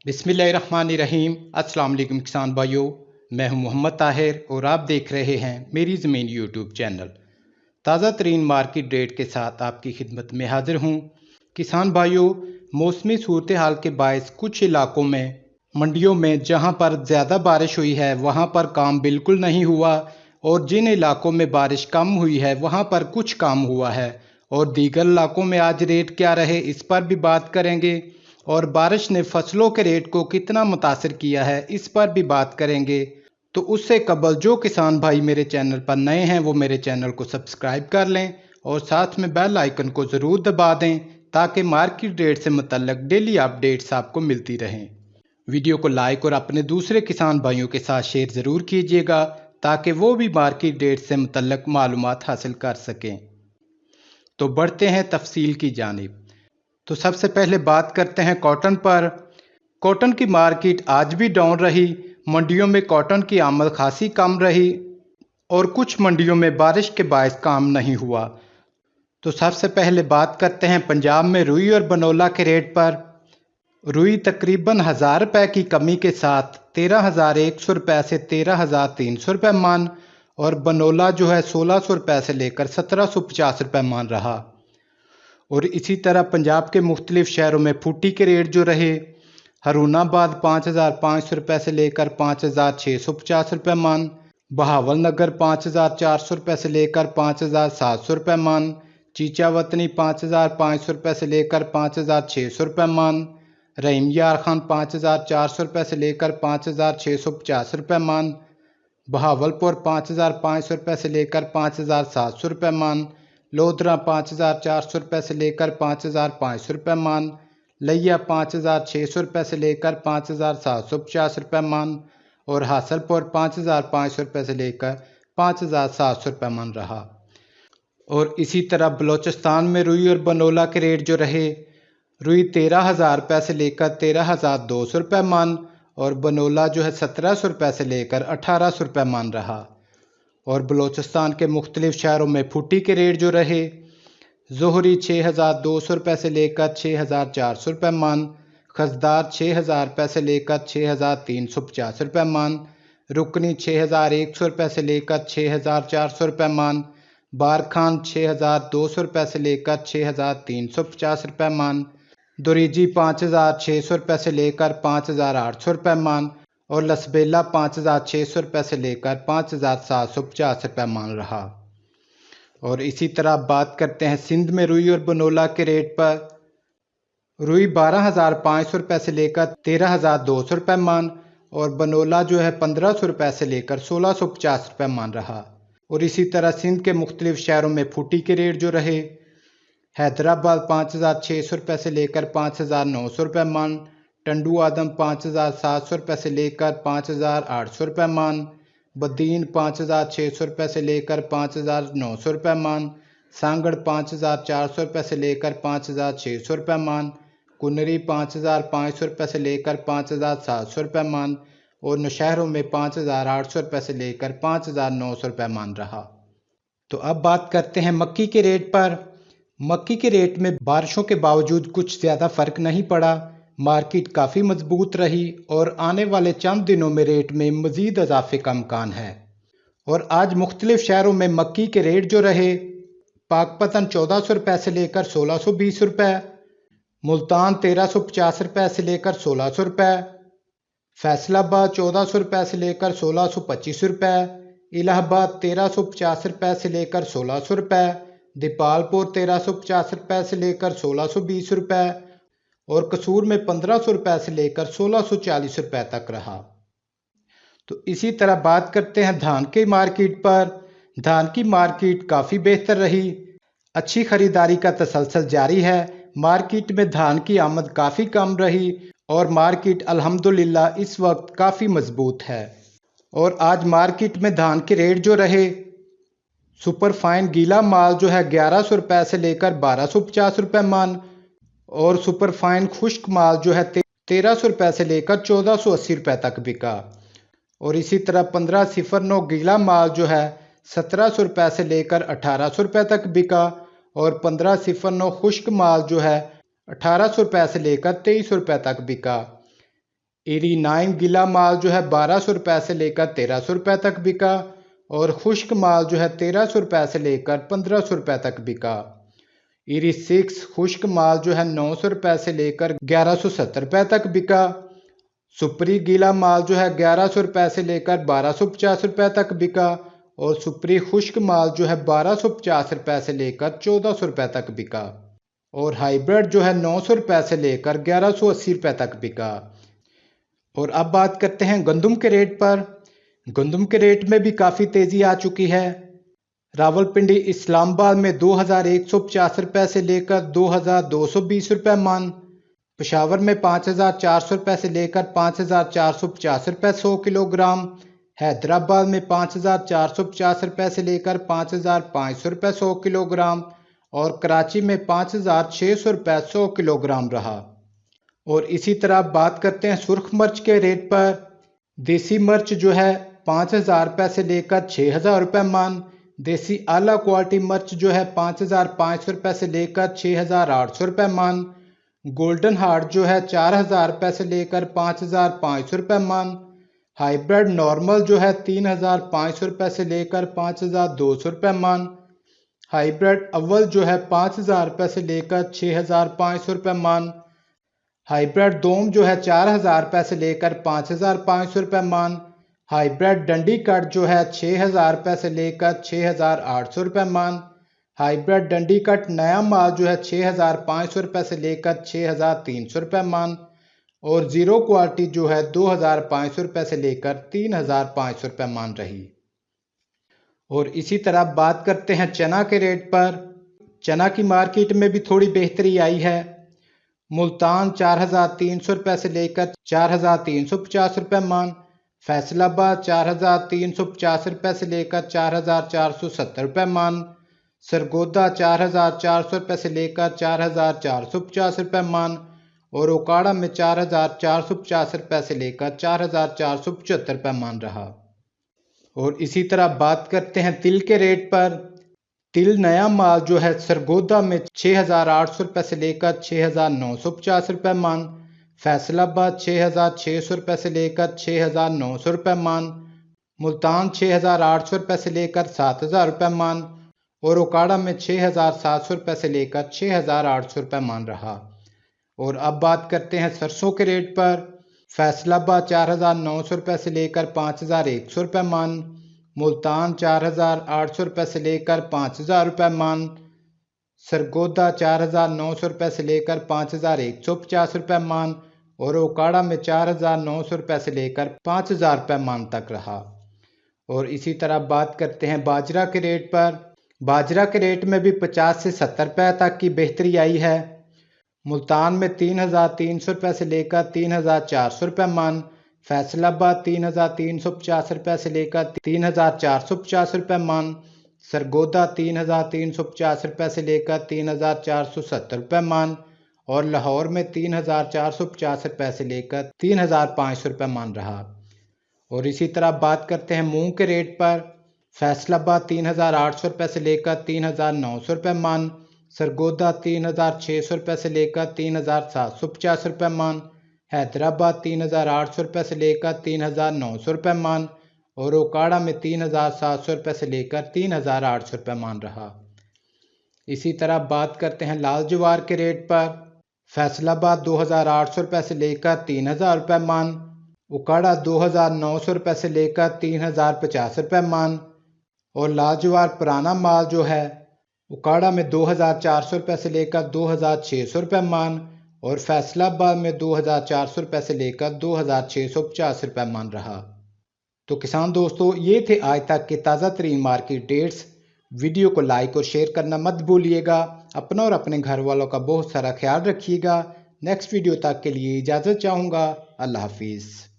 बिस्मिल्लाहिर्रहमानिर्रहीम। अस्सलाम वालेकुम किसान भाइयों, मैं हूं मोहम्मद ताहिर और आप देख रहे हैं मेरी ज़मीन यूट्यूब चैनल। ताज़ा तरीन मार्केट रेट के साथ आपकी खिदमत में हाजिर हूं। किसान भाइयों, मौसमी सूरत हाल के बायस कुछ इलाकों में मंडियों में जहां पर ज़्यादा बारिश हुई है वहां पर काम बिल्कुल नहीं हुआ, और जिन इलाकों में बारिश कम हुई है वहां पर कुछ काम हुआ है। और दीगर इलाकों में आज रेट क्या रहे इस पर भी बात करेंगे, और बारिश ने फसलों के रेट को कितना मुतासिर किया है इस पर भी बात करेंगे। तो उससे कबल जो किसान भाई मेरे चैनल पर नए हैं वो मेरे चैनल को सब्सक्राइब कर लें और साथ में बेल आइकन को ज़रूर दबा दें ताकि मार्केट रेट से मुतल्लिक डेली अपडेट्स आपको मिलती रहें। वीडियो को लाइक और अपने दूसरे किसान भाइयों के साथ शेयर ज़रूर कीजिएगा ताकि वो भी मार्केट रेट से मुतल्लिक मालूमात हासिल कर सकें। तो बढ़ते हैं तफसील की जानिब। तो सबसे पहले बात करते हैं कॉटन पर। कॉटन की मार्केट आज भी डाउन रही। मंडियों में कॉटन की आमद खासी कम रही और कुछ मंडियों में बारिश के बायस काम नहीं हुआ। तो सबसे पहले बात करते हैं पंजाब में रुई और बनोला के रेट पर। रुई तकरीबन 1000 रुपये की कमी के साथ 13,100 रुपये से 13,300 रुपये मान, और बनोला जो है 1600 रुपये से लेकर 1750 रुपये मान रहा। और इसी तरह पंजाब के मुख्तलिफ शहरों में फूटी के रेट जो रहे, हरूनाबाद 5,500 रुपये से लेकर 5,650 रुपये मान, बहावल नगर 5,400 रुपये से लेकर 5,700 रुपये मान, चीचावतनी 5,500 रुपये से लेकर 5,600 रुपये मान, रहीम यार खान 5,400 रुपये से लेकर 5,650 रुपये मान, बहावलपुर 5,500 रुपये से लेकर 5,700 रुपये मान, लोधरा 5,400 रुपये से लेकर 5,500 रुपये मान, लिया 5,600 रुपये से लेकर 5,750 रुपये मान, और हासलपुर 5,500 रुपये से लेकर 5,700 रुपये मान रहा। और इसी तरह बलूचिस्तान में रुई और बनोला के रेट जो रहे, रुई 13,000 रुपये से लेकर 13,200 रुपये मान, और बनोला जो है 1,700 रुपये से लेकर 1,800 रुपये मान रहा। और बलूचिस्तान के मुख्तलिफ शहरों में फुटी के रेट जो रहे, जोहरी 6,200 रुपये से लेकर 6,400 रुपये मान, खसदार 6,000 रुपये से लेकर 6,350 रुपये मान, रुकनी 6,100 रुपये से लेकर 6,400 रुपये मान, बारखान 6,200 रुपये से लेकर 6,350 रुपये मान, दुरीजी 5,600 रुपये से लेकर 5,800 रुपये मान, और लसबेला 5,600 रुपये से लेकर 5,750 रुपये मान रहा। और इसी तरह बात करते हैं सिंध में रुई और बनोला के रेट पर। रुई 12,500 रुपये से लेकर 13,200 रुपये मान, और बनोला जो है 1,500 रुपये से लेकर 1,650 रुपये मान रहा। और इसी तरह सिंध के मुख्तलिफ शहरों में फूटी के रेट जो रहे, हैदराबाद 5,600 रुपये से लेकर 5,900 रुपये मान, टंडू आदम 5,700 रुपये से लेकर 5,800 रुपये मान, बदीन 5,600 रुपये से लेकर 5,900 रुपये मान, सांगड़ 5,400 रुपये से लेकर 5,600 रुपये मान, कुनरी 5,500 रुपये से लेकर 5,700 रुपये मान, और नौशहरों में 5,800 रुपये से लेकर 5,900 रुपये मान रहा। तो अब बात करते हैं मक्की के रेट पर। मक्की के रेट में बारिशों के बावजूद कुछ ज़्यादा फ़र्क नहीं पड़ा। मार्केट काफ़ी मजबूत रही और आने वाले चंद दिनों में रेट में मज़ीद इजाफे का इम्कान है। और आज मुख्तलिफ शहरों में मक्की के रेट जो रहे, पाकपतन 1,400 रुपये से लेकर 1,620 रुपये, मुल्तान 1,350 रुपये से लेकर 1,600 रुपये, फैसलाबाद 1,400 रुपये से लेकर 1,625 रुपये, इलाहाबाद 1,350 रुपये से लेकर 1,600 रुपये, दीपालपुर 1,350 रुपये से लेकर 1,620 रुपये, और कसूर में 1,500 रुपये से लेकर 1,640 रुपये तक रहा। तो इसी तरह बात करते हैं धान की मार्केट पर। धान की मार्केट काफ़ी बेहतर रही। अच्छी खरीदारी का तसलसल जारी है। मार्केट में धान की आमद काफ़ी कम रही और मार्केट अल्हम्दुलिल्लाह इस वक्त काफ़ी मजबूत है। और आज मार्केट में धान के रेट जो रहे, सुपर फाइन गीला माल जो है 1,100 रुपये से लेकर 1,250 रुपये मान, और सुपर फाइन खुश्क माल जो है 1,300 रुपये से लेकर 1,480 रुपये तक बिका। और इसी तरह 1509 गीला माल जो है 1,700 रुपये से लेकर 1,800 रुपये तक बिका, और 1509 खुश्क माल जो है 1,800 रुपये से लेकर 2,300 रुपये तक बिका। ईरी 9 गीला माल जो है 1200 रुपये से लेकर 1300 रुपये तक बिका और खुश्क माल जो है 1300 रुपये से लेकर 1500 रुपये तक बिका। ईरी 6 खुश्क माल जो है 900 रुपये से लेकर 1170 रुपये तक बिका। सुपरी गीला माल जो है 1100 रुपये से लेकर 1250 रुपये तक बिका और सुपरी खुश्क माल जो है 1250 रुपये से लेकर 1400 रुपये तक बिका और हाइब्रिड जो है 900 रुपये से लेकर 1180 रुपये तक बिका। और अब बात करते हैं गंदम के रेट पर। गंदम के रेट में भी काफ़ी तेज़ी आ चुकी है। रावलपिंडी इस्लामाबाद में 2150 रुपये से लेकर 2220 रुपये मन। पेशावर में 5400 रुपये से लेकर 5450 रुपये 100 किलोग्राम। हैदराबाद में 5450 रुपये से लेकर 5500 रुपये 100 किलोग्राम और कराची में 5600 रुपये 100 किलोग्राम रहा। और इसी तरह बात करते हैं सुर्ख मिर्च के रेट पर। देसी मिर्च जो है 5000 रुपये से लेकर 6000 रुपये मन। देसी आला क्वालिटी मिर्च जो है 5500 रुपये से लेकर 6800 रुपये मन। गोल्डन हार्ट जो है 4000 रुपये से लेकर 5500 रुपये मन। हाइब्रिड नॉर्मल जो है 3500 रुपये से लेकर 5200 रुपये मन। हाइब्रिड अव्वल जो है 5000 रुपये से लेकर 6500 रुपये मन। हाइब्रिड दोम जो है 4000 रुपये से लेकर 5500 रुपये मन। हाइब्रिड डंडी कट जो है 6000 रुपये से लेकर 6800 रुपये मन। हाइब्रिड डंडी कट नया माल जो है 6500 रुपये से लेकर 6300 रुपये मन और ज़ीरो क्वालिटी जो है 2500 रुपये से लेकर 3500 रुपये मन रही। और इसी तरह बात करते हैं चना के रेट पर। चना की मार्केट में भी थोड़ी बेहतरी आई है। मुल्तान 4300 रुपये से लेकर 4350 रुपये मन। फैसलाबाद 4350 रुपये से लेकर 4470 रुपये मन। सरगोदा 4400 रुपये से लेकर 4450 रुपये मन और ओकाड़ा में 4450 रुपये से लेकर 4475 रुपये मन रहा। और इसी तरह बात करते हैं तिल के रेट पर। तिल नया माल जो है सरगोदा में 6800 रुपये से लेकर 6950 रुपये मन। फैसलाबाद 6600 रुपये से लेकर 6900 रुपये मन। मुल्तान 6800 रुपये से लेकर 7000 रुपये मन और ओकाड़ा में 6700 रुपये से लेकर 6800 रुपये मन रहा। और अब बात करते हैं सरसों के रेट पर। फैसलाबाद 4900 रुपये से लेकर 5100 रुपये मन। मुल्तान 4800 रुपये से लेकर 5000 रुपये मन। सरगोदा 4900 रुपये से लेकर 5150 रुपये मन और ओकाड़ा में 4900 रुपये से लेकर 5000 रुपये मन तक रहा। और इसी तरह बात करते हैं बाजरा के रेट पर। बाजरा के रेट में भी 50 से 70 रुपये तक की बेहतरी आई है। मुल्तान में 3300 रुपये से लेकर 3400 रुपये मन। फैसलाबाद 3350 रुपये से लेकर 3450 रुपये मन। सरगोदा 3350 रुपये से लेकर 3470 रुपये मन और लाहौर में 3450 रुपये से लेकर 3500 रुपये मन रहा। और इसी तरह बात करते हैं मूंग के रेट पर। फैसलाबाद 3800 रुपये से लेकर 3900 रुपये मन। सरगोदा 3600 रुपये से लेकर 3750 रुपये मन। हैदराबाद 3800 रुपये से लेकर 3900 रुपये मन और ओकाड़ा में 3700 रुपये से लेकर 3800 रुपये मन रहा। इसी तरह बात करते हैं लाल ज्वार के रेट पर। फैसलाबाद 2800 रुपये से लेकर 3000 रुपये मन। ओकाड़ा 2900 रुपये से लेकर 3050 रुपये मन और लाल ज्वार पुराना माल जो है ओकाड़ा में 2400 रुपये से लेकर 2600 रुपये मन और फैसलाबाद में 2400 रुपये से लेकर 2650 रुपये मन रहा। तो किसान दोस्तों, ये थे आज तक के ताज़ा तरीन मार्केट डेट्स। वीडियो को लाइक और शेयर करना मत भूलिएगा। अपना और अपने घर वालों का बहुत सारा ख्याल रखिएगा। नेक्स्ट वीडियो तक के लिए इजाज़त चाहूँगा। अल्लाह हाफिज़।